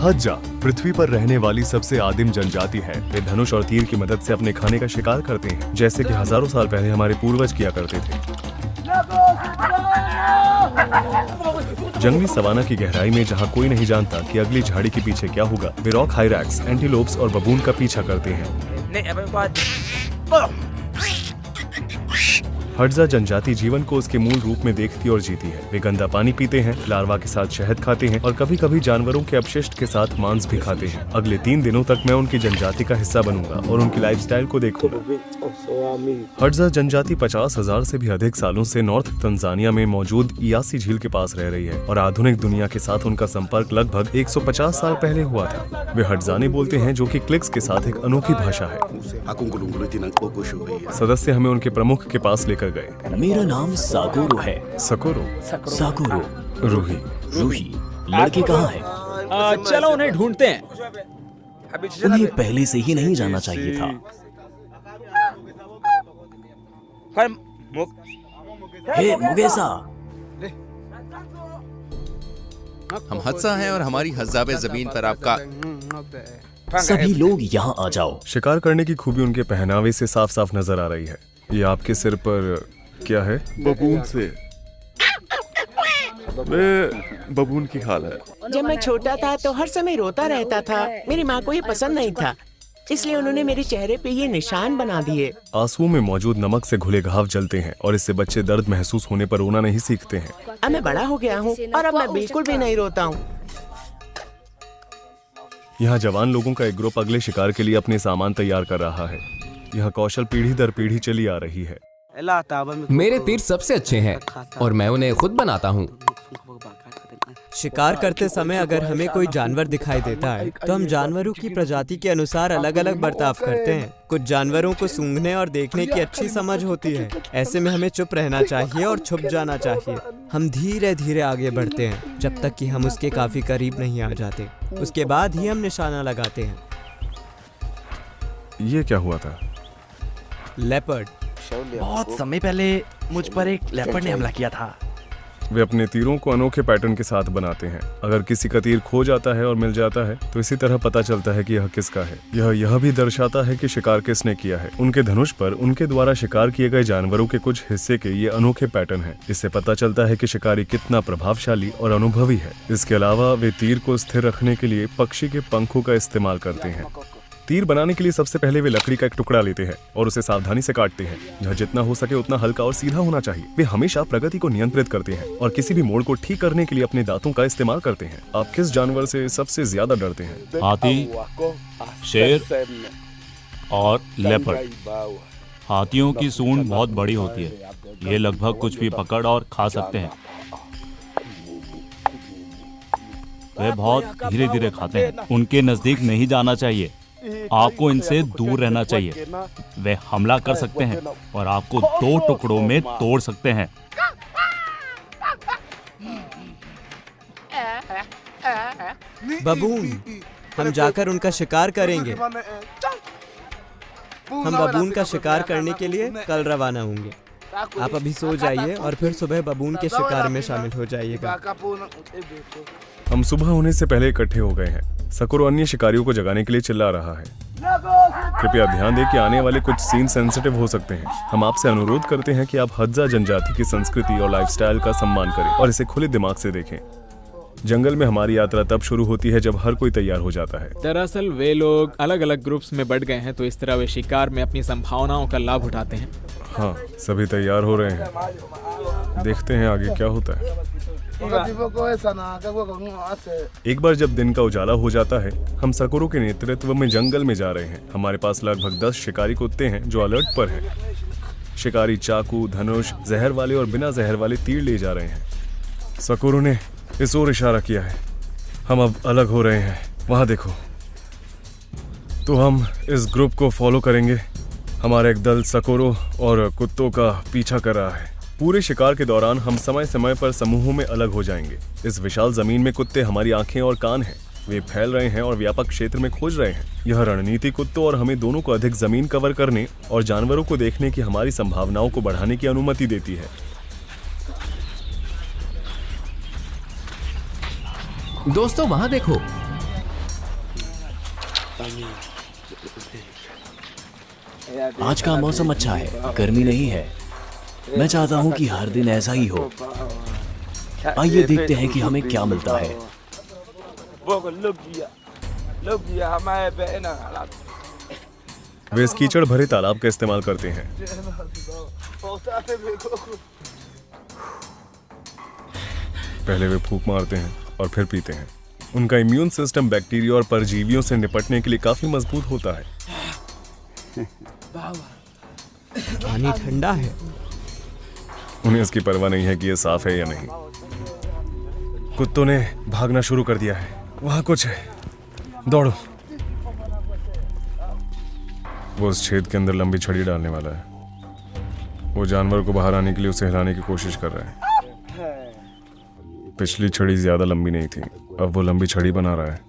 हज्जा पृथ्वी पर रहने वाली सबसे आदिम जनजाति है। वे धनुष और तीर की मदद से अपने खाने का शिकार करते हैं, जैसे कि हजारों साल पहले हमारे पूर्वज किया करते थे। जंगली सवाना की गहराई में जहाँ कोई नहीं जानता कि अगली झाड़ी के पीछे क्या होगा, वे रॉक हाइरैक्स, एंटीलोप्स और बबून का पीछा करते हैं। हड्जा जनजाति जीवन को उसके मूल रूप में देखती और जीती है। वे गंदा पानी पीते हैं, लार्वा के साथ शहद खाते हैं और कभी कभी जानवरों के अपशिष्ट के साथ मांस भी खाते हैं। अगले 3 दिनों तक मैं उनकी जनजाति का हिस्सा बनूंगा और उनकी लाइफस्टाइल को देखूंगा। हड्जा जनजाति 50,000 से भी अधिक सालों से नॉर्थ तंजानिया में मौजूद इयासी झील के पास रह रही है और आधुनिक दुनिया के साथ उनका संपर्क लगभग 150 साल पहले हुआ था। वे हड्जानी बोलते हैं, जो कि क्लिक्स के साथ एक अनोखी भाषा है। सदस्य हमें उनके प्रमुख के पास लेकर गए। मेरा नाम सागोरो है। सागोरो। रूही। लड़के कहाँ हैं? चलो उन्हें ढूंढते हैं। उन्हें पहले से ही नहीं जाना चाहिए था। हे मुगेसा। हम हत्सा हैं और हमारी हज़ाबे जमीन पर आपका। सभी लोग यहाँ आ जाओ। शिकार करने की खूबी उनके पहनावे से साफ साफ नजर आ रही है। ये आपके सिर पर क्या है? बबून से। बबून की खाल है। जब मैं छोटा था तो हर समय रोता रहता था। मेरी माँ को ये पसंद नहीं था, इसलिए उन्होंने मेरे चेहरे पे ये निशान बना दिए। आंसुओं में मौजूद नमक से घुले घाव जलते हैं और इससे बच्चे दर्द महसूस होने पर रोना नहीं सीखते हैं। अब मैं बड़ा हो गया हूँ और अब मैं बिल्कुल भी नहीं रोता हूँ। यहाँ जवान लोगों का एक ग्रुप अगले शिकार के लिए अपने सामान तैयार कर रहा है। यह कौशल पीढ़ी दर पीढ़ी चली आ रही है। मेरे तीर सबसे अच्छे हैं और मैं उन्हें खुद बनाता हूँ। शिकार करते समय अगर हमें कोई जानवर दिखाई देता है तो हम जानवरों की प्रजाति के अनुसार अलग अलग बर्ताव करते हैं। कुछ जानवरों को सूंघने और देखने की अच्छी समझ होती है। ऐसे में हमें चुप रहना चाहिए और छुप जाना चाहिए। हम धीरे धीरे आगे बढ़ते हैं जब तक कि हम उसके काफी करीब नहीं आ जाते। उसके बाद ही हम निशाना लगाते हैं। ये क्या हुआ था? लेपर्ड। बहुत समय पहले मुझ पर एक लेपर्ड ने हमला किया था। वे अपने तीरों को अनोखे पैटर्न के साथ बनाते हैं। अगर किसी का तीर खो जाता है और मिल जाता है तो इसी तरह पता चलता है कि यह किसका है। यह भी दर्शाता है कि शिकार किसने किया है। उनके धनुष पर उनके द्वारा शिकार किए गए जानवरों के कुछ हिस्से के ये अनोखे पैटर्न हैं। इससे पता चलता है कि शिकारी कितना प्रभावशाली और अनुभवी है। इसके अलावा वे तीर को स्थिर रखने के लिए पक्षी के पंखों का इस्तेमाल करते हैं। तीर बनाने के लिए सबसे पहले वे लकड़ी का एक टुकड़ा लेते हैं और उसे सावधानी से काटते हैं। यह जितना हो सके उतना हल्का और सीधा होना चाहिए। वे हमेशा प्रगति को नियंत्रित करते हैं और किसी भी मोड़ को ठीक करने के लिए अपने दांतों का इस्तेमाल करते हैं। आप किस जानवर से सबसे ज्यादा डरते हैं? हाथी, शेर और लेपर्ड। हाथियों की सूंड बहुत बड़ी होती है। ये लगभग कुछ भी पकड़ और खा सकते हैं। वे बहुत धीरे धीरे खाते हैं। उनके नजदीक नहीं जाना चाहिए। आपको इनसे दूर रहना चाहिए। वे हमला कर सकते हैं और आपको 2 टुकड़ों में तोड़ सकते हैं। बबून। हम जाकर उनका शिकार करेंगे। हम बबून का शिकार करने के लिए कल रवाना होंगे। आप अभी सो जाइए और फिर सुबह बबून के शिकार में शामिल हो जाइएगा। हम सुबह होने से पहले इकट्ठे हो गए हैं। सकुरो अन्य शिकारियों को जगाने के लिए चिल्ला रहा है। कृपया ध्यान दें कि आने वाले कुछ सीन सेंसिटिव हो सकते हैं। हम आपसे अनुरोध करते हैं कि आप हड्जा जनजाति की संस्कृति और लाइफस्टाइल का सम्मान करें और इसे खुले दिमाग से देखें। जंगल में हमारी यात्रा तब शुरू होती है जब हर कोई तैयार हो जाता है। दरअसल वे लोग अलग अलग ग्रुप्स में बढ़ गए हैं, तो इस तरह वे शिकार में अपनी संभावनाओं का लाभ उठाते हैं। हाँ, सभी तैयार हो रहे हैं। देखते हैं आगे क्या होता है। एक बार जब दिन का उजाला हो जाता है, हम सकुरो के नेतृत्व में जंगल में जा रहे हैं। हमारे पास लगभग 10 शिकारी कुत्ते हैं जो अलर्ट पर हैं। शिकारी चाकू, धनुष, जहर वाले और बिना जहर वाले तीर ले जा रहे हैं। सकुरो ने इस ओर इशारा किया है। हम अब अलग हो रहे हैं। वहां देखो। तो हम इस ग्रुप को फॉलो करेंगे। हमारा एक दल सकुरो और कुत्तों का पीछा कर रहा है। पूरे शिकार के दौरान हम समय समय पर समूहों में अलग हो जाएंगे। इस विशाल जमीन में कुत्ते हमारी आंखें और कान हैं। वे फैल रहे हैं और व्यापक क्षेत्र में खोज रहे हैं। यह रणनीति कुत्तों और हमें दोनों को अधिक जमीन कवर करने और जानवरों को देखने की हमारी संभावनाओं को बढ़ाने की अनुमति देती है। दोस्तों वहां देखो। आज का मौसम अच्छा है, गर्मी नहीं है। मैं चाहता हूँ कि हर दिन ऐसा ही हो। आइए देखते हैं कि हमें क्या मिलता है। वे इस कीचड़ भरे तालाब का इस्तेमाल करते हैं। पहले वे फूंक मारते हैं और फिर पीते हैं। उनका इम्यून सिस्टम बैक्टीरिया और परजीवियों से निपटने के लिए काफी मजबूत होता है। पानी ठंडा है। उन्हें इसकी परवाह नहीं है कि यह साफ है या नहीं। कुत्तों ने भागना शुरू कर दिया है। वहां कुछ है, दौड़ो। वो उस छेद के अंदर लंबी छड़ी डालने वाला है। वो जानवर को बाहर आने के लिए उसे हिलाने की कोशिश कर रहा है। पिछली छड़ी ज्यादा लंबी नहीं थी, अब वो लंबी छड़ी बना रहा है।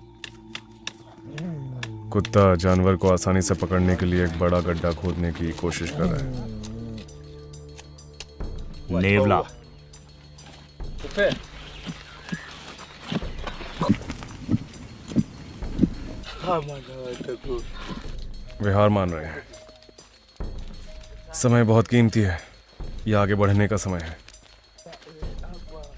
कुत्ता जानवर को आसानी से पकड़ने के लिए एक बड़ा गड्ढा खोदने की कोशिश कर रहा है। नेवला, वे हार मान रहे हैं। समय बहुत कीमती है। यह आगे बढ़ने का समय है।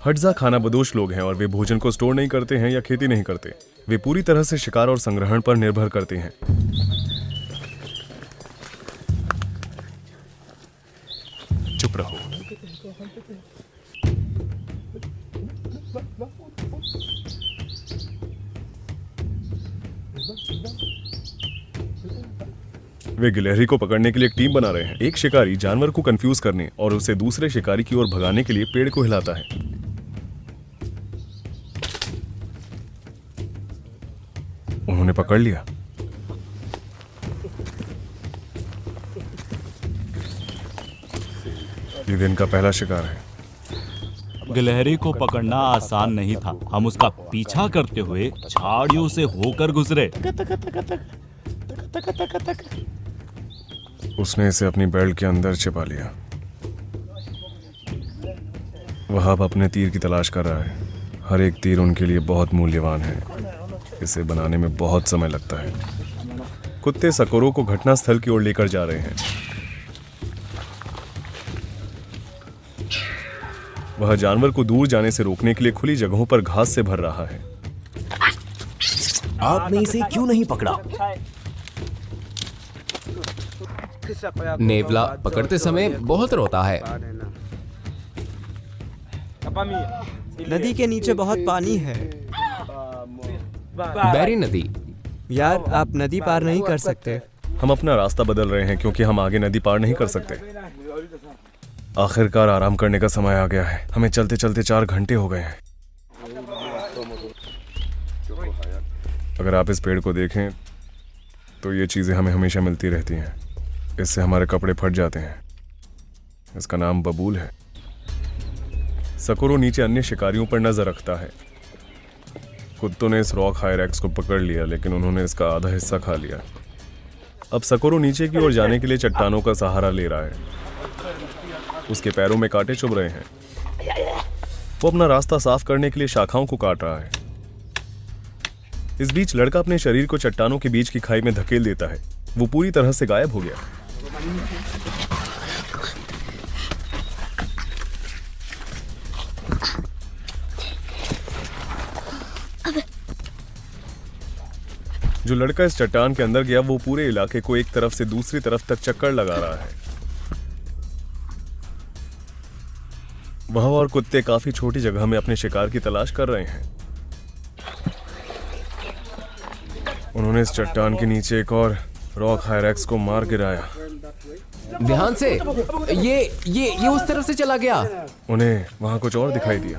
हट्जा खाना बदोश लोग हैं और वे भोजन को स्टोर नहीं करते हैं या खेती नहीं करते। वे पूरी तरह से शिकार और संग्रहण पर निर्भर करते हैं। चुप रहो। वे गिलहरी को पकड़ने के लिए एक टीम बना रहे हैं। एक शिकारी जानवर को कंफ्यूज करने और उसे दूसरे शिकारी की ओर भगाने के लिए पेड़ को हिलाता है। उन्होंने पकड़ लिया। ये दिन का पहला शिकार है। गिलहरी को पकड़ना आसान नहीं था। हम उसका पीछा करते हुए झाड़ियों से होकर गुजरे। उसने इसे अपनी बेल्ट के अंदर छिपा लिया। वह अब अपने तीर की तलाश कर रहा है। हर एक तीर उनके लिए बहुत मूल्यवान है। इसे बनाने में बहुत समय लगता है। कुत्ते सकोरों को घटनास्थल की ओर लेकर जा रहे हैं। वह जानवर को दूर जाने से रोकने के लिए खुली जगहों पर घास से भर रहा है। आपने इसे क्यों नहीं पकड़ा? नेवला पकड़ते समय बहुत रोता है। नदी के नीचे बहुत पानी है। बैरी नदी। यार, आप नदी पार नहीं कर सकते। हम अपना रास्ता बदल रहे हैं क्योंकि हम आगे नदी पार नहीं कर सकते। आखिरकार आराम करने का समय आ गया है। हमें चलते चलते 4 घंटे हो गए हैं। अगर आप इस पेड़ को देखें तो ये चीजें हमें हमेशा मिलती रहती हैं। इससे हमारे कपड़े फट जाते हैं। इसका नाम बबूल है। सकोरो नीचे अन्य शिकारियों पर नजर रखता है। कुत्तों ने इस रॉक हायरैक्स को पकड़ लिया, लेकिन उन्होंने इसका आधा हिस्सा खा लिया। अब सकोरो नीचे की ओर जाने के लिए चट्टानों का सहारा ले रहा है। उसके पैरों में कांटे चुभ रहे हैं। वो अपना रास्ता साफ करने के लिए शाखाओं को काट रहा है। इस बीच लड़का अपने शरीर को चट्टानों के बीच की खाई में धकेल देता है। वो पूरी तरह से गायब हो गया। जो लड़का इस चट्टान के अंदर गया वो पूरे इलाके को एक तरफ से दूसरी तरफ तक चक्कर लगा रहा है। वह और कुत्ते काफी छोटी जगह में अपने शिकार की तलाश कर रहे हैं। उन्होंने इस चट्टान के नीचे एक और रॉक हायरैक्स को मार गिराया। ध्यान से। ये उस तरफ से चला गया। उन्हें वहां कुछ और दिखाई दिया।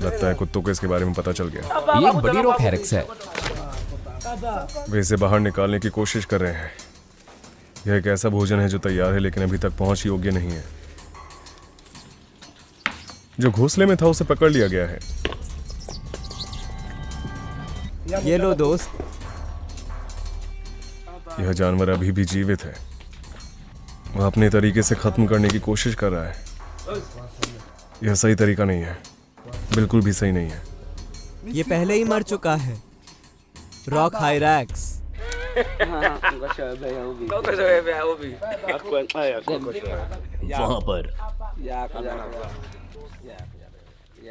लगता है कुत्तों को इसके बारे में पता चल गया। ये एक बड़ी रॉक हायरैक्स है। वे इसे बाहर निकालने की कोशिश कर रहे हैं। यह एक ऐसा भोजन है जो तैयार है लेकिन अभी तक पहुंच योग्य नहीं है। जो घोंसले में था उसे पकड़ लिया गया है। ये लो दोस्त। यह जानवर अभी भी जीवित है। वह अपने तरीके से खत्म करने की कोशिश कर रहा है। यह सही तरीका नहीं है, बिल्कुल भी सही नहीं है। ये पहले ही मर चुका है। रॉक हायरैक्स। वहाँ पर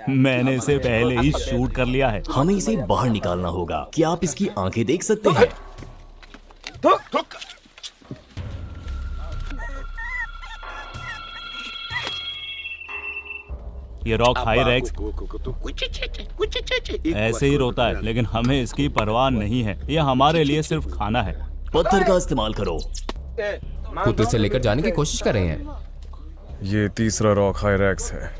मैंने इसे पहले ही शूट कर लिया है। हमें इसे बाहर निकालना होगा। क्या आप इसकी आंखें देख सकते हैं? ये रॉक हायरैक्स ऐसे ही रोता है, लेकिन हमें इसकी परवाह नहीं है। ये हमारे लिए सिर्फ खाना है। पत्थर का इस्तेमाल करो। कुत्ते से लेकर जाने की कोशिश कर रहे हैं। ये तीसरा रॉक हायरैक्स है।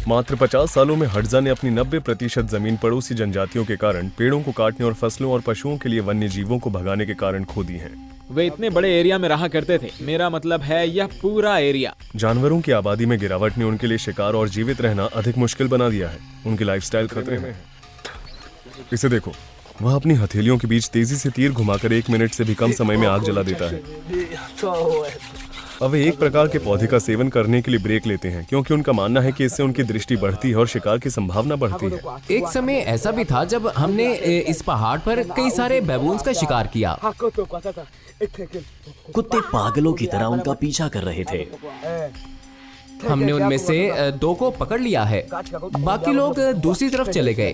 मात्र 50 सालों में हडजा ने अपनी 90% जमीन पड़ोसी जनजातियों के कारण, पेड़ों को काटने और फसलों और पशुओं के लिए वन्य जीवों को भगाने के कारण खो दी है। वे इतने बड़े एरिया में रहा करते थे। मेरा मतलब है यह पूरा एरिया। जानवरों की आबादी में गिरावट ने उनके लिए शिकार और जीवित रहना अधिक मुश्किल बना दिया है। उनकी लाइफस्टाइल खतरे में है। इसे देखो, वह अपनी हथेलियों के बीच तेजी से तीर घुमाकर 1 मिनट से भी कम समय में आग जला देता है। अब वे एक प्रकार के पौधे का सेवन करने के लिए ब्रेक लेते हैं, क्योंकि उनका मानना है कि इससे उनकी दृष्टि बढ़ती है और शिकार की संभावना बढ़ती है। एक समय ऐसा भी था जब हमने इस पहाड़ पर कई सारे बैबून्स का शिकार किया। कुत्ते पागलों की तरह उनका पीछा कर रहे थे। हमने उनमें से 2 को पकड़ लिया है। बाकी लोग दूसरी तरफ चले गए।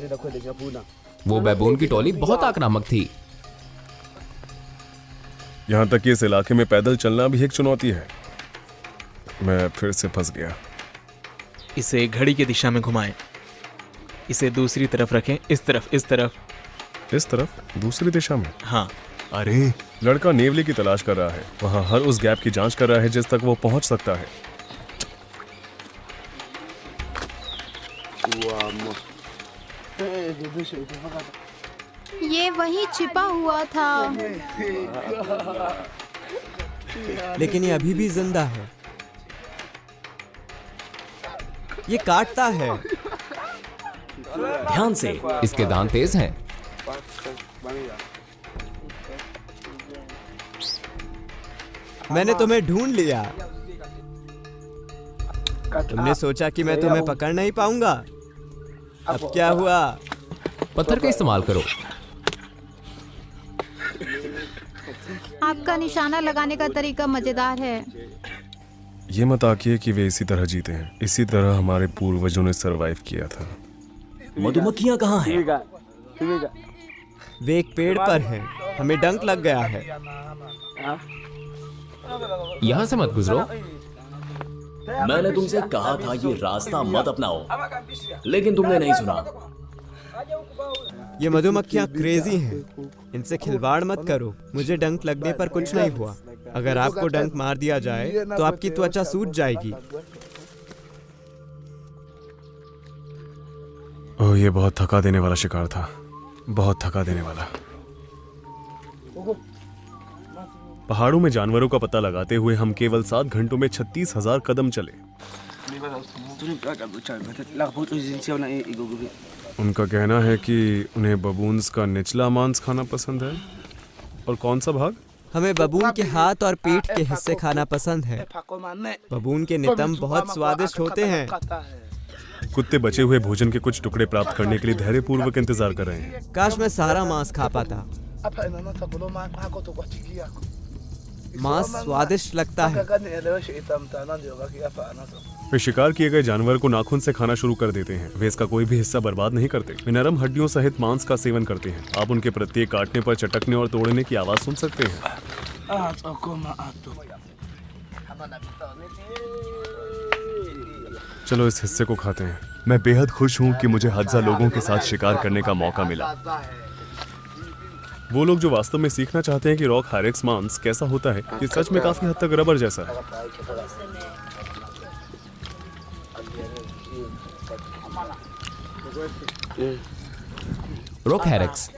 वो बैबून की टोली बहुत आक्रामक थी। यहाँ तक कि इस इलाके में पैदल चलना भी एक चुनौती है। मैं फिर से फंस गया। इसे घड़ी की दिशा में घुमाएं। इसे दूसरी तरफ रखें। इस तरफ, इस तरफ, इस तरफ, दूसरी दिशा में। हाँ। अरे, लड़का नेवले की तलाश कर रहा है। वहाँ हर उस गैप की जांच कर रहा है जिस तक वो पहुंच सकता है। ये वहीं छिपा हुआ था। लेकिन ये अभी भी जिंदा है। ये काटता है। ध्यान से। इसके दांत तेज हैं। मैंने तुम्हें ढूंढ लिया। तुमने सोचा कि मैं तुम्हें पकड़ नहीं पाऊंगा। अब क्या हुआ? पत्थर का इस्तेमाल करो। आपका निशाना लगाने का तरीका मजेदार है। ये मत आकिए कि वे इसी तरह जीते हैं। इसी तरह हमारे पूर्वजों ने सरवाइव किया था। मधुमक्खियां कहाँ हैं? वे एक पेड़ पर हैं। हमें डंक लग गया है। यहाँ से मत गुजरो। मैंने तुमसे कहा था ये रास्ता मत अपनाओ, लेकिन तुमने नहीं सुना। ये मधुमक्खियाँ क्रेजी हैं। इनसे खिलवाड़ मत करो। मुझे डंक लगने पर कुछ नहीं हुआ। अगर आपको डंक मार दिया जाए तो आपकी त्वचा सूज जाएगी। ओह, ये बहुत थका देने वाला शिकार था। बहुत थका देने वाला। पहाड़ों में जानवरों का पता लगाते हुए हम केवल 7 घंटों में 36,000 कदम चले। उनका कहना है कि उन्हें बबून्स का निचला मांस खाना पसंद है। और कौन सा भाग? हमें बबून के हाथ और पीठ के हिस्से खाना पसंद है। बबून के नितंब बहुत स्वादिष्ट होते हैं। कुत्ते बचे हुए भोजन के कुछ टुकड़े प्राप्त करने के लिए धैर्यपूर्वक इंतजार कर रहे हैं। काश मैं सारा मांस खा पाता। मांस स्वादिष्ट लगता है। वे शिकार किए गए जानवर को नाखून से खाना शुरू कर देते हैं। वे इसका कोई भी हिस्सा बर्बाद नहीं करते। वे नरम हड्डियों सहित मांस का सेवन करते हैं। आप उनके प्रत्येक काटने पर चटकने और तोड़ने की आवाज सुन सकते हैं। चलो इस हिस्से को खाते हैं। मैं बेहद खुश हूँ कि मुझे हज़ा लोगों के साथ शिकार करने का मौका मिला। वो लोग जो वास्तव में सीखना चाहते हैं कि रॉक हायरैक्स मांस कैसा होता है, ये सच में काफी हद तक रबर जैसा है। रॉक हायरैक्स।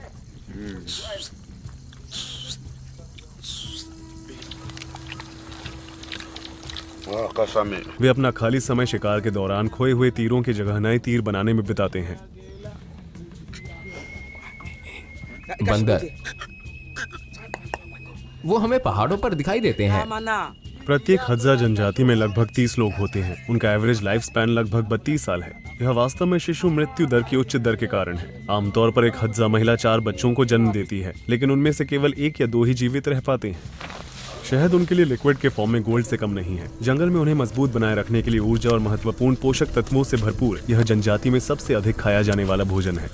वे अपना खाली समय शिकार के दौरान खोए हुए तीरों की जगह नए तीर बनाने में बिताते हैं। बंदर वो हमें पहाड़ों पर दिखाई देते हैं। प्रत्येक हज़ा जनजाति में लगभग 30 लोग होते हैं। उनका एवरेज लाइफ स्पैन लगभग 32 साल है। यह वास्तव में शिशु मृत्यु दर की उच्च दर के कारण है। आमतौर पर एक हज़ा महिला 4 बच्चों को जन्म देती है, लेकिन उनमें से केवल 1 या 2 ही जीवित रह पाते हैं। शहद उनके लिए लिक्विड के फॉर्म में गोल्ड से कम नहीं है। जंगल में उन्हें मजबूत बनाए रखने के लिए ऊर्जा और महत्वपूर्ण पोषक तत्वों से भरपूर यह जनजाति में सबसे अधिक खाया जाने वाला भोजन है।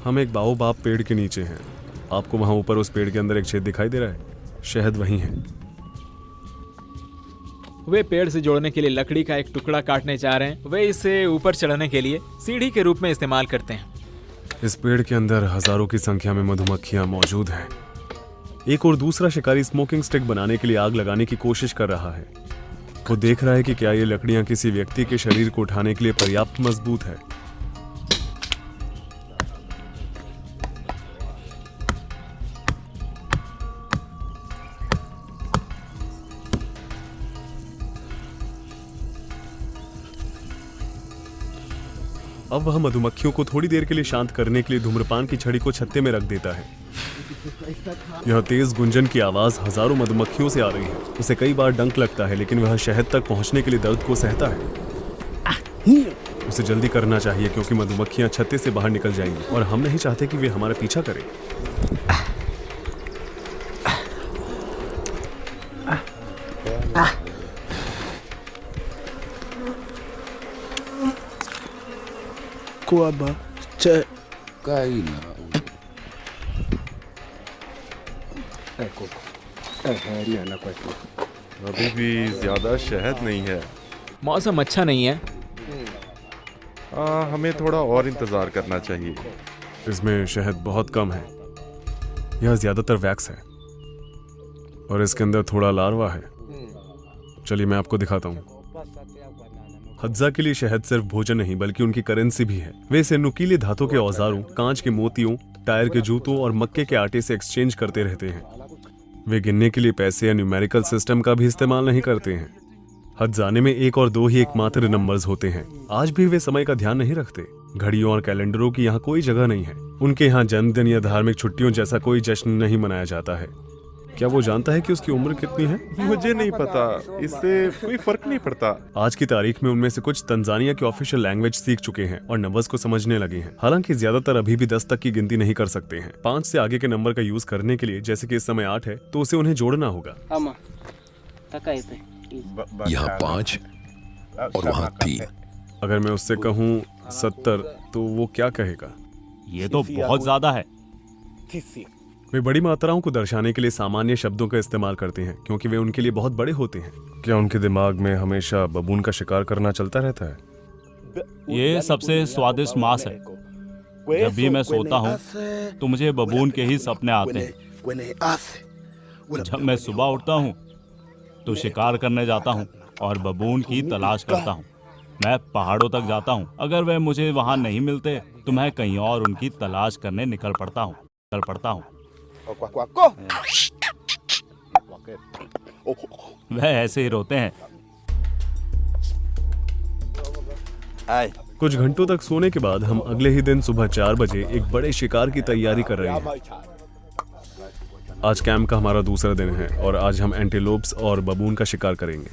हम एक बाओबाब पेड़ के नीचे हैं। आपको वहां ऊपर उस पेड़ के अंदर एक छेद दिखाई दे रहा है? शहद वही है। वे पेड़ से जोड़ने के लिए लकड़ी का एक टुकड़ा काटने जा रहे हैं। वे इसे ऊपर चढ़ने के लिए सीढ़ी के रूप में इस्तेमाल करते हैं। इस पेड़ के अंदर हजारों की संख्या में मधुमक्खियां मौजूद हैं। एक और दूसरा शिकारी स्मोकिंग स्टिक बनाने के लिए आग लगाने की कोशिश कर रहा है। वो देख रहा है कि क्या ये लकड़ियां किसी व्यक्ति के शरीर को उठाने के लिए पर्याप्त मजबूत है। अब वह मधुमक्खियों को थोड़ी देर के लिए शांत करने के लिए धूम्रपान की छड़ी को छत्ते में रख देता है। यह तेज गुंजन की आवाज हजारों मधुमक्खियों से आ रही है। उसे कई बार डंक लगता है, लेकिन वह शहद तक पहुंचने के लिए दर्द को सहता है। उसे जल्दी करना चाहिए क्योंकि मधुमक्खियां छत्ते से बाहर निकल जाएंगी और हम नहीं चाहते कि वे हमारा पीछा करें। अभी भी ज्यादा शहद नहीं है। मौसम अच्छा नहीं है। हमें थोड़ा और इंतजार करना चाहिए। इसमें शहद बहुत कम है। यह ज्यादातर वैक्स है और इसके अंदर थोड़ा लार्वा है। चलिए मैं आपको दिखाता हूँ। हज़्ज़ा के लिए शहद सिर्फ भोजन नहीं बल्कि उनकी करेंसी भी है। वे इसे नुकीले धातु के औजारों, कांच के मोतियों, टायर के जूतों और मक्के के आटे से एक्सचेंज करते रहते हैं। वे गिनने के लिए पैसे या न्यूमेरिकल सिस्टम का भी इस्तेमाल नहीं करते हैं। हज़्ज़ाने में 1 और 2 ही एकमात्र नंबर्स होते हैं। आज भी वे समय का ध्यान नहीं रखते। घड़ियों और कैलेंडरों की यहाँ कोई जगह नहीं है। उनके यहाँ जन्मदिन या धार्मिक छुट्टियों जैसा कोई जश्न नहीं मनाया जाता है। क्या वो जानता है कि उसकी उम्र कितनी है? मुझे नहीं पता। इससे कोई फर्क नहीं पड़ता। आज की तारीख में उनमें से कुछ तंजानिया की ऑफिशियल लैंग्वेज सीख चुके हैं और नंबर्स को समझने लगे हैं। हालांकि ज्यादातर अभी भी 10 तक की गिनती नहीं कर सकते हैं। 5 से आगे के नंबर का यूज करने के लिए, जैसे कि इस समय 8 है, तो उसे उन्हें जोड़ना होगा। यहाँ 5 और वहाँ 3। अगर मैं उससे कहूँ 70 तो वो क्या कहेगा? ये तो बहुत ज्यादा है। वे बड़ी मात्राओं को दर्शाने के लिए सामान्य शब्दों का इस्तेमाल करते हैं क्योंकि वे उनके लिए बहुत बड़े होते हैं। क्या उनके दिमाग में हमेशा बबून का शिकार करना चलता रहता है? ये सबसे स्वादिष्ट मांस है। जब भी मैं सोता हूँ तो मुझे बबून के ही सपने आते हैं। जब मैं सुबह उठता हूँ तो शिकार करने जाता हूँ और बबून की तलाश करता हूँ। मैं पहाड़ों तक जाता हूँ। अगर वे मुझे वहाँ नहीं मिलते तो मैं कहीं और उनकी तलाश करने निकल पड़ता हूँ। वह ऐसे ही रोते हैं। कुछ घंटों तक सोने के बाद हम अगले ही दिन सुबह 4 बजे एक बड़े शिकार की तैयारी कर रहे हैं। आज कैंप का हमारा दूसरा दिन है और आज हम एंटीलोप्स और बबून का शिकार करेंगे।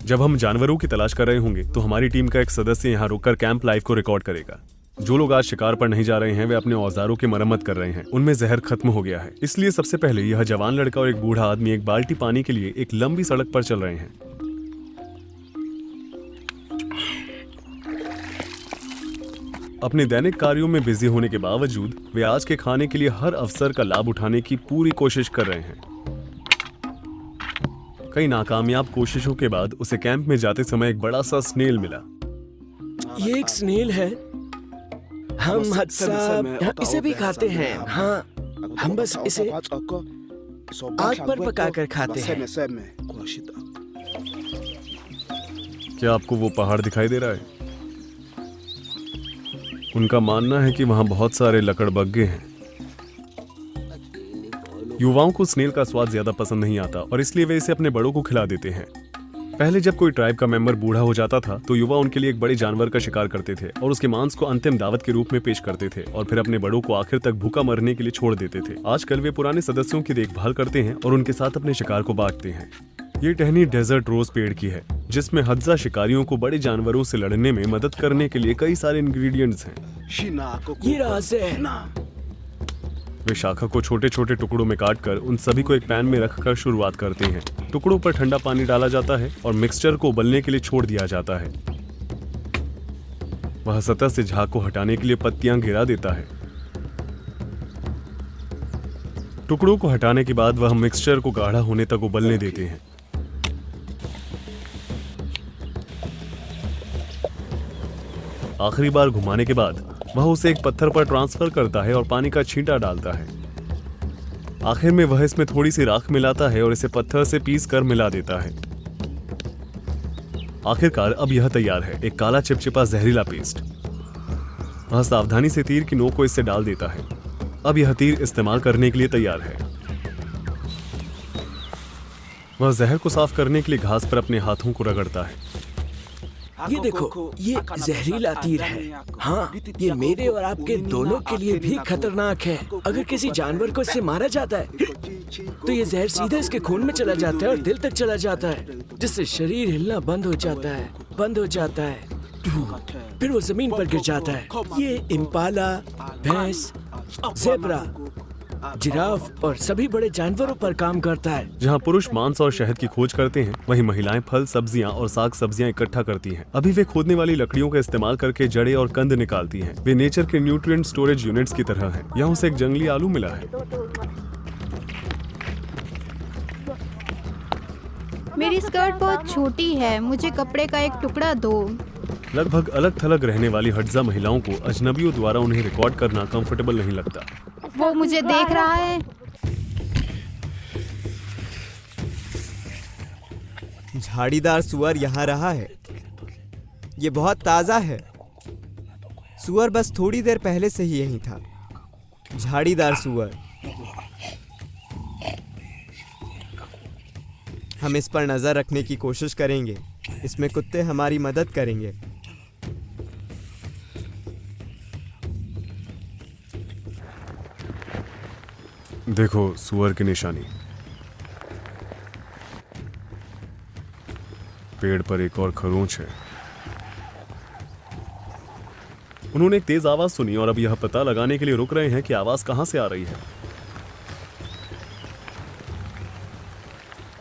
जब हम जानवरों की तलाश कर रहे होंगे तो हमारी टीम का एक सदस्य यहाँ रुककर कैंप लाइव को रिकॉर्ड करेगा। जो लोग आज शिकार पर नहीं जा रहे हैं वे अपने औजारों की मरम्मत कर रहे हैं। उनमें जहर खत्म हो गया है, इसलिए सबसे पहले यह जवान लड़का और एक बूढ़ा आदमी एक बाल्टी पानी के लिए एक लंबी सड़क पर चल रहे हैं। अपने दैनिक कार्यों में बिजी होने के बावजूद वे आज के खाने के लिए हर अवसर का लाभ उठाने की पूरी कोशिश कर रहे हैं। कई नाकामयाब कोशिशों के बाद उसे कैंप में जाते समय एक बड़ा सा स्नेल मिला। ये एक स्नेल है। हम हज़्ज़ा इसे भी खाते हैं। हाँ, हम बस इसे आग पर पकाकर खाते हैं। क्या आपको वो पहाड़ दिखाई दे रहा है? उनका मानना है कि वहां बहुत सारे लकड़बग्गे हैं। युवाओं को स्नेल का स्वाद ज्यादा पसंद नहीं आता और इसलिए वे इसे अपने बड़ों को खिला देते हैं। पहले जब कोई ट्राइब का मेंबर बूढ़ा हो जाता था तो युवा उनके लिए एक बड़े जानवर का शिकार करते थे और उसके मांस को अंतिम दावत के रूप में पेश करते थे और फिर अपने बड़ों को आखिर तक भूखा मरने के लिए छोड़ देते थे। आजकल वे पुराने सदस्यों की देखभाल करते हैं और उनके साथ अपने शिकार को बांटते हैं। ये टहनी डेजर्ट रोज पेड़ की है, जिसमें हत्जा शिकारियों को बड़े जानवरों से लड़ने में मदद करने के लिए कई सारे इंग्रेडिएंट्स हैं। ये राज है। वे शाखा को छोटे छोटे टुकड़ों में काटकर उन सभी को एक पैन में रखकर शुरुआत करते हैं। टुकड़ों पर ठंडा पानी डाला जाता है और मिक्सचर को उबलने के लिए छोड़ दिया जाता है। वह सतह से झाग को हटाने के लिए पत्तियां गिरा देता है। टुकड़ों को हटाने के बाद वह मिक्सचर को गाढ़ा होने तक उबलने देते हैं। आखिरी बार घुमाने के बाद वह उसे एक पत्थर पर ट्रांसफर करता है और पानी का छींटा डालता है। आखिर में वह इसमें थोड़ी सी राख मिलाता है और इसे पत्थर से पीस कर मिला देता है। आखिरकार अब यह तैयार है, एक काला चिपचिपा जहरीला पेस्ट। वह सावधानी से तीर की नोक को इससे डाल देता है। अब यह तीर इस्तेमाल करने के लिए तैयार है। वह जहर को साफ करने के लिए घास पर अपने हाथों को रगड़ता है। ये देखो, ये जहरीला तीर है। हाँ, ये मेरे और आपके दोनों के लिए भी खतरनाक है। अगर किसी जानवर को इससे मारा जाता है तो ये जहर सीधे इसके खून में चला जाता है और दिल तक चला जाता है, जिससे शरीर हिलना बंद हो जाता है। फिर वो जमीन पर गिर जाता है। ये इम्पाला, भैंस, ज़ेब्रा, जिराफ और सभी बड़े जानवरों पर काम करता है। जहाँ पुरुष मांस और शहद की खोज करते हैं, वहीं महिलाएं फल, सब्जियां और साग सब्जियां इकट्ठा करती हैं। अभी वे खोदने वाली लकड़ियों का इस्तेमाल करके जड़ें और कंद निकालती हैं। वे नेचर के न्यूट्रिएंट स्टोरेज यूनिट्स की तरह हैं। यहाँ उसे एक जंगली आलू मिला है। मेरी स्कर्ट बहुत छोटी है, मुझे कपड़े का एक टुकड़ा दो। लगभग अलग थलग रहने वाली हट्जा महिलाओं को अजनबियों द्वारा उन्हें रिकॉर्ड करना कंफर्टेबल नहीं लगता। वो मुझे देख रहा है। झाड़ीदार सुअर यहाँ रहा है। ये बहुत ताजा है। सुअर बस थोड़ी देर पहले से ही यहीं था। झाड़ीदार सुअर। हम इस पर नजर रखने की कोशिश करेंगे। इसमें कुत्ते हमारी मदद करेंगे। देखो, सुअर की निशानी। पेड़ पर एक और खरोंच है। उन्होंने एक तेज आवाज सुनी और अब यह पता लगाने के लिए रुक रहे हैं कि आवाज कहां से आ रही है।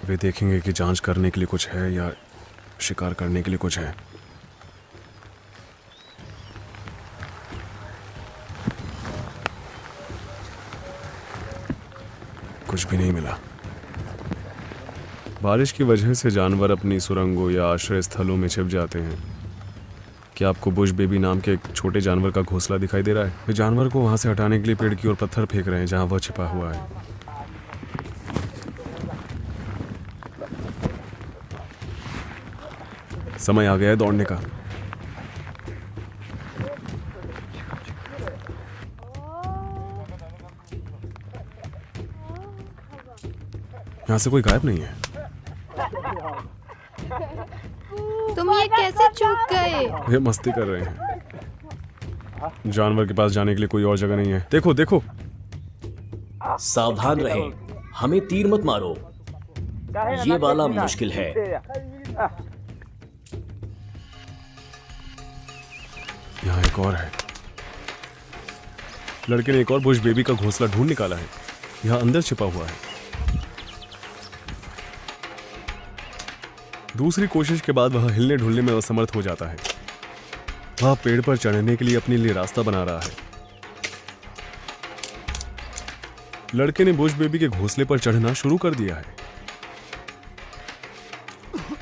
वे देखेंगे कि जांच करने के लिए कुछ है या शिकार करने के लिए कुछ है। कुछ भी नहीं मिला। बारिश की वजह से जानवर अपनी सुरंगों या आश्रय स्थलों में छिप जाते हैं। क्या आपको बुश बेबी नाम के एक छोटे जानवर का घोंसला दिखाई दे रहा है? वे जानवर को वहां से हटाने के लिए पेड़ की ओर पत्थर फेंक रहे हैं जहां वह छिपा हुआ है। समय आ गया है दौड़ने का। यहाँ से कोई गायब नहीं है। तुम ये कैसे चूक गए? ये मस्ती कर रहे हैं। जानवर के पास जाने के लिए कोई और जगह नहीं है। देखो देखो। सावधान रहें, हमें तीर मत मारो। ये वाला मुश्किल है। यहाँ एक और है। लड़के ने एक और बुश बेबी का घोंसला ढूंढ निकाला है। यहाँ अंदर छिपा हुआ है। दूसरी कोशिश के बाद वह हिलने ढुलने में असमर्थ हो जाता है। वह पेड़ पर चढ़ने के लिए अपने लिए रास्ता बना रहा है। लड़के ने बुश बेबी के घोंसले पर चढ़ना शुरू कर दिया है।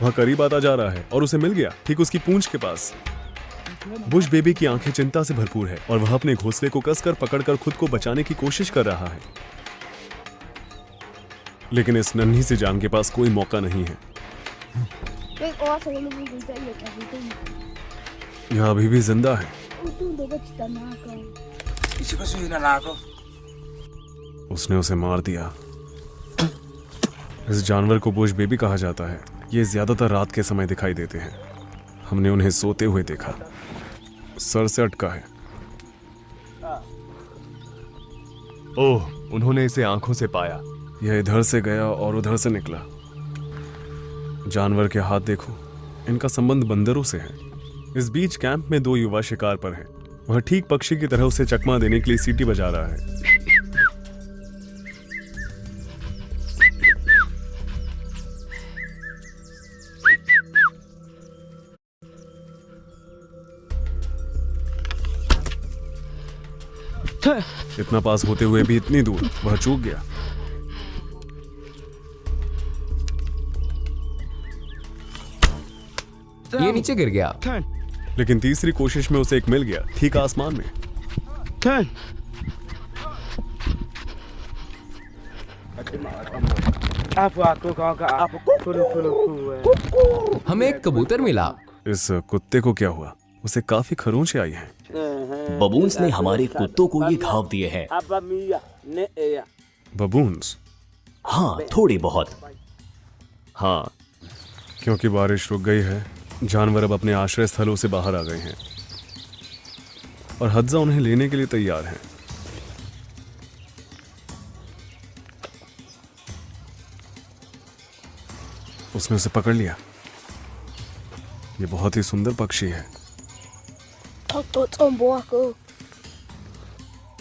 वह करीब आता जा रहा है और उसे मिल गया, ठीक उसकी पूंछ के पास। बुश बेबी की आंखें चिंता से भरपूर है और वह अपने घोंसले को कसकर पकड़कर खुद को बचाने की कोशिश कर रहा है। लेकिन इस नन्ही सी जान के पास कोई मौका नहीं है। यह अभी भी जिंदा है। उसने उसे मार दिया। इस जानवर को बुश बेबी कहा जाता है। ये ज्यादातर रात के समय दिखाई देते हैं। हमने उन्हें सोते हुए देखा। सर से अटका है। ओह, उन्होंने इसे आंखों से पाया। यह इधर से गया और उधर से निकला। जानवर के हाथ देखो, इनका संबंध बंदरों से है। इस बीच कैंप में 2 युवा शिकार पर हैं। वह ठीक पक्षी की तरह उसे चकमा देने के लिए सीटी बजा रहा है। इतना पास होते हुए भी इतनी दूर, वह चूक गया। ये नीचे गिर गया। लेकिन तीसरी कोशिश में उसे एक मिल गया, ठीक आसमान में। हमें एक कबूतर मिला। इस कुत्ते को क्या हुआ? उसे काफी खरोंचे आई हैं। बबून्स ने हमारे कुत्तों को ये घाव दिए हैं। बबून्स? हाँ, थोड़ी बहुत। हाँ, क्योंकि बारिश रुक गई है, जानवर अब अपने आश्रय स्थलों से बाहर आ गए हैं और हद्जा उन्हें लेने के लिए तैयार हैं। उसने उसे पकड़ लिया। ये बहुत ही सुंदर पक्षी है।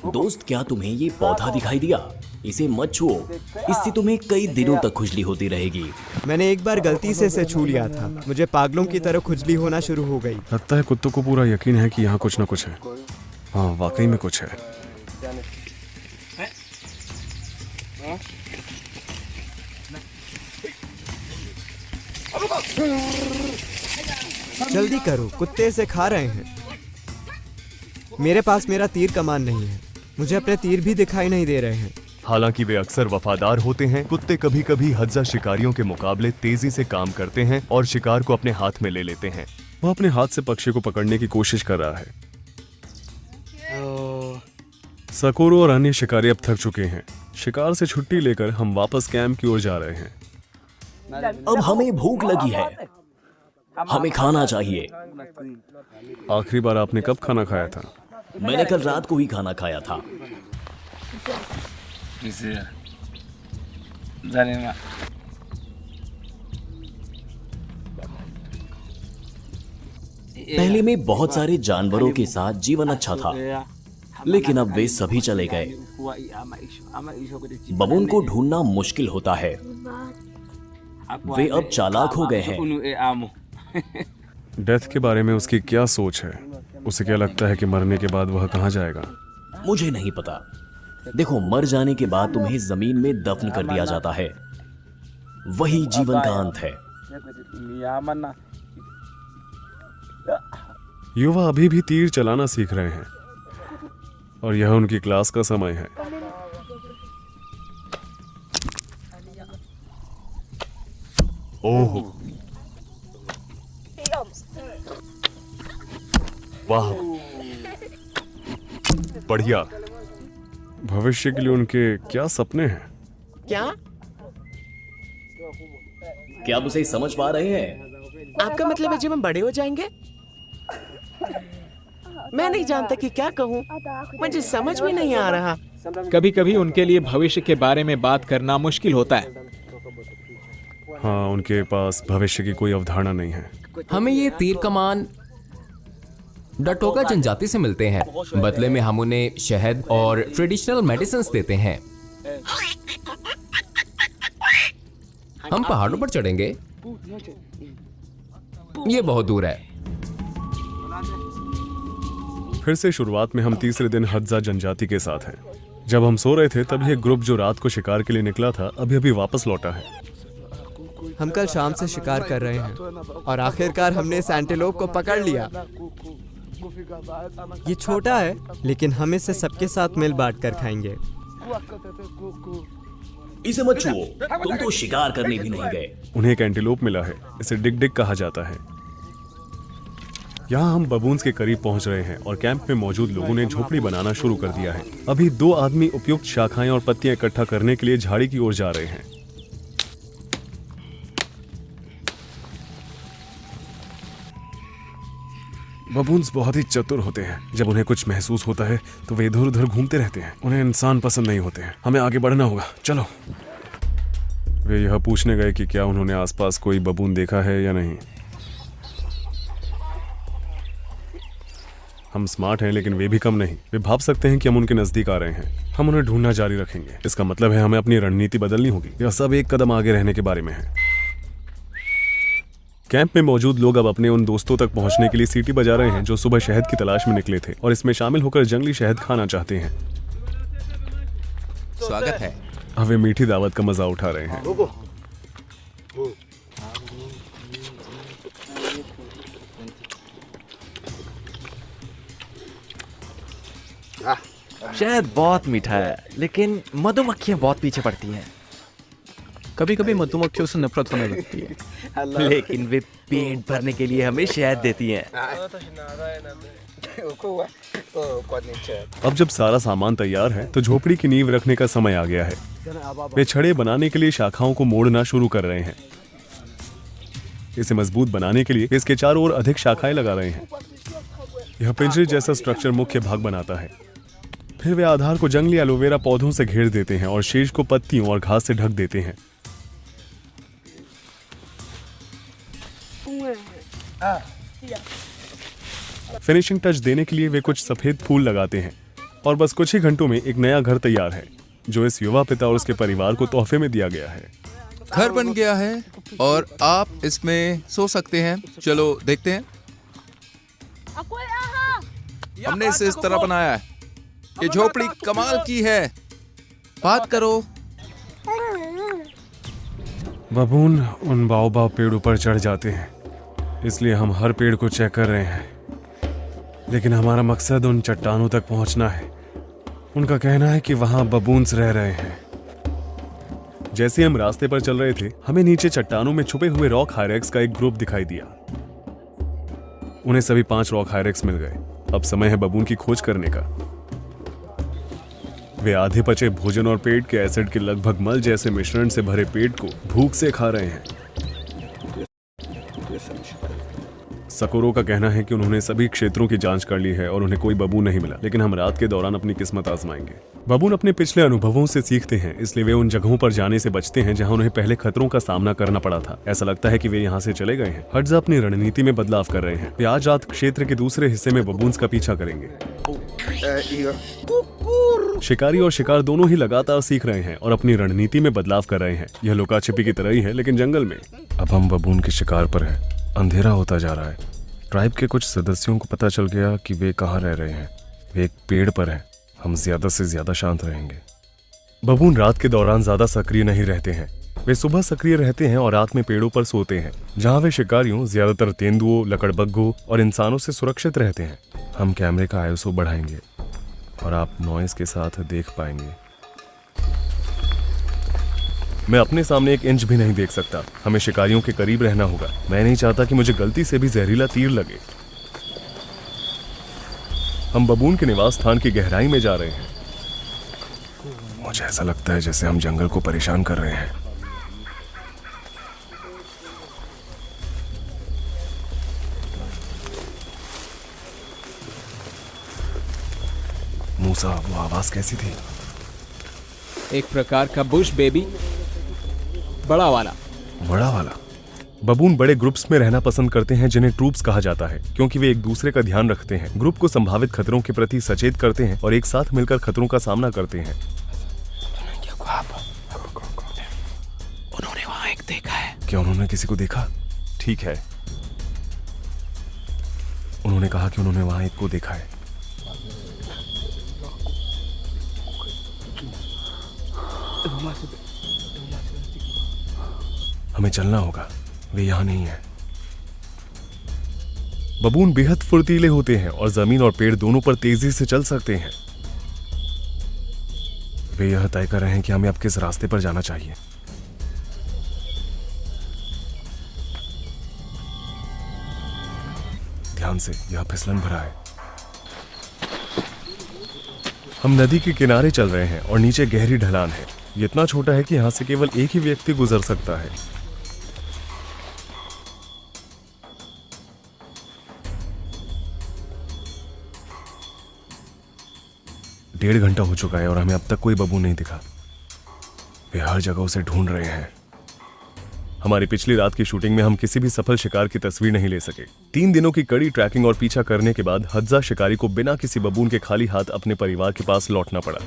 दोस्त, क्या तुम्हें ये पौधा दिखाई दिया? इसे मत छुओ, इससे तुम्हें कई दिनों तक खुजली होती रहेगी। मैंने एक बार गलती से इसे छू लिया था। मुझे पागलों की तरह खुजली होना शुरू हो गई। लगता है कुत्तों को पूरा यकीन है कि यहाँ कुछ ना कुछ है। हाँ, वाकई में कुछ है। जल्दी करो, कुत्ते इसे खा रहे हैं। मेरे पास मेरा तीर कमान नहीं है। मुझे अपने तीर भी दिखाई नहीं दे रहे हैं। हालांकि वे अक्सर वफादार होते हैं, कुत्ते कभी कभी हद्जा शिकारियों के मुकाबले तेजी से काम करते हैं और शिकार को अपने हाथ में ले लेते हैं। वह अपने हाथ से पक्षी को पकड़ने की कोशिश कर रहा है। सकोरो और अन्य शिकारी अब थक चुके हैं। शिकार से छुट्टी लेकर हम वापस कैंप की ओर जा रहे हैं। अब हमें भूख लगी है, हमें खाना चाहिए। आखिरी बार आपने कब खाना खाया था? मैंने कल रात को ही खाना खाया था। पहले में बहुत सारे जानवरों के साथ जीवन अच्छा था, लेकिन अब वे सभी चले गए। बबून को ढूंढना मुश्किल होता है। वे अब चालाक हो गए हैं। डेथ के बारे में उसकी क्या सोच है? उसे क्या लगता है कि मरने के बाद वह कहाँ जाएगा? मुझे नहीं पता। देखो, मर जाने के बाद तुम्हें जमीन में दफन कर दिया जाता है। वही जीवन का अंत है। युवा अभी भी तीर चलाना सीख रहे हैं और यह उनकी क्लास का समय है। ओह, वाह, बढ़िया। भविष्य के लिए उनके क्या सपने हैं? क्या क्या आप उसे समझ पा रहे हैं? आपका मतलब है जब हम बड़े हो जाएंगे? मैं नहीं जानता कि क्या कहूँ, मुझे समझ में नहीं आ रहा। कभी कभी उनके लिए भविष्य के बारे में बात करना मुश्किल होता है। हाँ, उनके पास भविष्य की कोई अवधारणा नहीं है। हमें ये तीर कमान डटोका जनजाति से मिलते हैं। बदले में हम उन्हें शहद और ट्रेडिशनल मेडिसिन्स देते हैं। हम पहाड़ों पर चढ़ेंगे। ये बहुत दूर है। फिर से शुरुआत में हम तीसरे दिन हद्जा जनजाति के साथ हैं। जब हम सो रहे थे तब यह ग्रुप जो रात को शिकार के लिए निकला था अभी अभी वापस लौटा है। हम कल शाम से शिकार कर रहे हैं और आखिरकार हमने इस एंटीलोप को पकड़ लिया। ये छोटा है, लेकिन हम इसे सबके साथ मिल बांट कर खाएंगे। इसे मत छुओ, तुम तो शिकार करने भी नहीं गए। उन्हें एक एंटीलोप मिला है, इसे डिग डिग कहा जाता है। यहाँ हम बबून्स के करीब पहुंच रहे हैं और कैंप में मौजूद लोगों ने झोपड़ी बनाना शुरू कर दिया है। अभी 2 आदमी उपयुक्त शाखाएं और पत्तियां इकट्ठा करने के लिए झाड़ी की ओर जा रहे हैं। बबून्स बहुत ही चतुर होते हैं। जब उन्हें कुछ महसूस होता है तो वे इधर उधर घूमते रहते हैं। उन्हें इंसान पसंद नहीं होते हैं। हमें आगे बढ़ना होगा, चलो। वे यह पूछने गए कि क्या उन्होंने आसपास कोई बबून देखा है या नहीं। हम स्मार्ट हैं लेकिन वे भी कम नहीं। वे भाप सकते हैं कि हम उनके नजदीक आ रहे हैं। हम उन्हें ढूंढना जारी रखेंगे। इसका मतलब है हमें अपनी रणनीति बदलनी होगी। यह सब एक कदम आगे रहने के बारे में है। कैंप में मौजूद लोग अब अपने उन दोस्तों तक पहुंचने के लिए सीटी बजा रहे हैं जो सुबह शहद की तलाश में निकले थे और इसमें शामिल होकर जंगली शहद खाना चाहते हैं। स्वागत है। अब वे मीठी दावत का मजा उठा रहे हैं। शहद बहुत मीठा है, लेकिन मधुमक्खियां बहुत पीछे पड़ती हैं। कभी कभी मधुमक्खियों से नफरत होने लगती है, लेकिन वे पेट भरने के लिए हमें शहद देती हैं। अब जब सारा सामान तैयार है तो झोपड़ी की नींव रखने का समय आ गया है। वे छड़े बनाने के लिए शाखाओं को मोड़ना शुरू कर रहे हैं। इसे मजबूत बनाने के लिए इसके चारों ओर अधिक शाखाएं लगा रहे हैं। यह पिंजरे जैसा स्ट्रक्चर मुख्य भाग बनाता है। फिर वे आधार को जंगली एलोवेरा पौधों से घेर देते हैं और शीर्ष को पत्तियों और घास से ढक देते हैं। फिनिशिंग टच देने के लिए वे कुछ सफेद फूल लगाते हैं और बस कुछ ही घंटों में एक नया घर तैयार है जो इस युवा पिता और उसके परिवार को तोहफे में दिया गया है। घर बन गया है और आप इसमें सो सकते हैं। चलो देखते हैं। हमने इसे इस तरह बनाया है। ये झोपड़ी कमाल की है। बात करो। बबून उन बाओबाब पेड़ों पर चढ़ जाते हैं, इसलिए हम हर पेड़ को चेक कर रहे हैं। लेकिन हमारा मकसद उन चट्टानों तक पहुंचना है। उनका कहना है कि वहां बबून्स रह रहे हैं। जैसे हम रास्ते पर चल रहे थे, हमें नीचे चट्टानों में छुपे हुए रॉक हायरेक्स का एक ग्रुप दिखाई दिया। उन्हें सभी 5 रॉक हायरेक्स मिल गए। अब समय है बबून की खोज करने का। वे आधे पचे भोजन और पेट के एसिड के लगभग मल जैसे मिश्रण से भरे पेट को भूख से खा रहे हैं। सकोरो का कहना है कि उन्होंने सभी क्षेत्रों की जांच कर ली है और उन्हें कोई बबून नहीं मिला, लेकिन हम रात के दौरान अपनी किस्मत आजमाएंगे। बबून अपने पिछले अनुभवों से सीखते हैं, इसलिए वे उन जगहों पर जाने से बचते हैं जहां उन्हें पहले खतरों का सामना करना पड़ा था। ऐसा लगता है कि वे यहां से चले गए हैं। हट्जा अपनी रणनीति में बदलाव कर रहे हैं। वे आज रात क्षेत्र के दूसरे हिस्से में बबून्स का पीछा करेंगे। शिकारी और शिकार दोनों ही लगातार सीख रहे हैं और अपनी रणनीति में बदलाव कर रहे हैं। यह लुका छिपी की तरह ही है, लेकिन जंगल में। अब हम बबून के शिकार पर हैं। अंधेरा होता जा रहा है। ट्राइब के कुछ सदस्यों को पता चल गया कि वे कहाँ रह रहे हैं। वे एक पेड़ पर हैं। हम ज्यादा से ज्यादा शांत रहेंगे। बबून रात के दौरान ज्यादा सक्रिय नहीं रहते हैं। वे सुबह सक्रिय रहते हैं और रात में पेड़ों पर सोते हैं, जहां वे शिकारियों, ज्यादातर तेंदुओं, लकड़बग्घों और इंसानों से सुरक्षित रहते हैं। हम कैमरे का आईएसओ बढ़ाएंगे और आप नॉइस के साथ देख पाएंगे। मैं अपने सामने 1 इंच भी नहीं देख सकता। हमें शिकारियों के करीब रहना होगा। मैं नहीं चाहता कि मुझे गलती से भी जहरीला तीर लगे। हम बबून के निवास स्थान की गहराई में जा रहे हैं। मुझे ऐसा लगता है जैसे हम जंगल को परेशान कर रहे हैं। मूसा, वो आवाज कैसी थी? एक प्रकार का बुश बेबी, बड़ा वाला। बड़ा वाला। बबून बड़े ग्रुप्स में रहना पसंद करते हैं जिन्हें ट्रूप्स कहा जाता है, क्योंकि वे एक दूसरे का ध्यान रखते हैं, ग्रुप को संभावित खतरों के प्रति सचेत करते हैं और एक साथ मिलकर खतरों का सामना करते हैं। उन्होंने वहां एक देखा है। क्या उन्होंने किसी को देखा? ठीक है, उन्होंने कहा कि उन्होंने वहां एक को देखा है। हमें चलना होगा। वे यहां नहीं है। बबून बेहद फुर्तीले होते हैं और जमीन और पेड़ दोनों पर तेजी से चल सकते हैं। वे यह तय कर रहे हैं कि हमें अब किस रास्ते पर जाना चाहिए। ध्यान से, यह फिसलन भरा है। हम नदी के किनारे चल रहे हैं और नीचे गहरी ढलान है। ये इतना छोटा है कि यहां से केवल एक ही व्यक्ति गुजर सकता है। डेढ़ घंटा हो चुका है और हमें अब तक कोई बबून नहीं दिखा। वे हर जगह उसे ढूंढ रहे हैं। हमारी पिछली रात की शूटिंग में हम किसी भी सफल शिकार की तस्वीर नहीं ले सके। 3 दिनों की कड़ी ट्रैकिंग और पीछा करने के बाद हज्जा शिकारी को बिना किसी बबून के खाली हाथ अपने परिवार के पास लौटना पड़ा।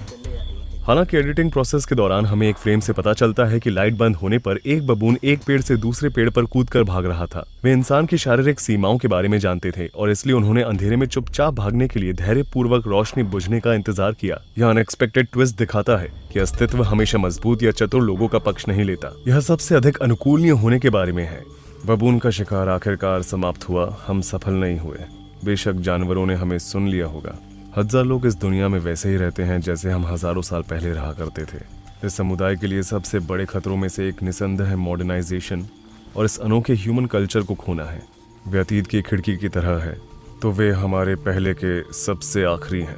हालांकि एडिटिंग प्रोसेस के दौरान हमें एक फ्रेम से पता चलता है कि लाइट बंद होने पर एक बबून एक पेड़ से दूसरे पेड़ पर कूदकर भाग रहा था। वे इंसान की शारीरिक सीमाओं के बारे में जानते थे और इसलिए उन्होंने अंधेरे में चुपचाप भागने के लिए धैर्यपूर्वक रोशनी बुझने का इंतजार किया। यह अनएक्सपेक्टेड ट्विस्ट दिखाता है कि अस्तित्व हमेशा मजबूत या चतुर लोगों का पक्ष नहीं लेता, यह सबसे अधिक अनुकूलनीय होने के बारे में है। बबून का शिकार आखिरकार समाप्त हुआ। हम सफल नहीं हुए। बेशक जानवरों ने हमें सुन लिया होगा। हजार लोग इस दुनिया में वैसे ही रहते हैं जैसे हम हजारों साल पहले रहा करते थे। इस समुदाय के लिए सबसे बड़े खतरों में से एक निसंदेह है मॉडर्नाइजेशन और इस अनोखे ह्यूमन कल्चर को खोना है। वे अतीत की खिड़की की तरह है, तो वे हमारे पहले के सबसे आखिरी हैं।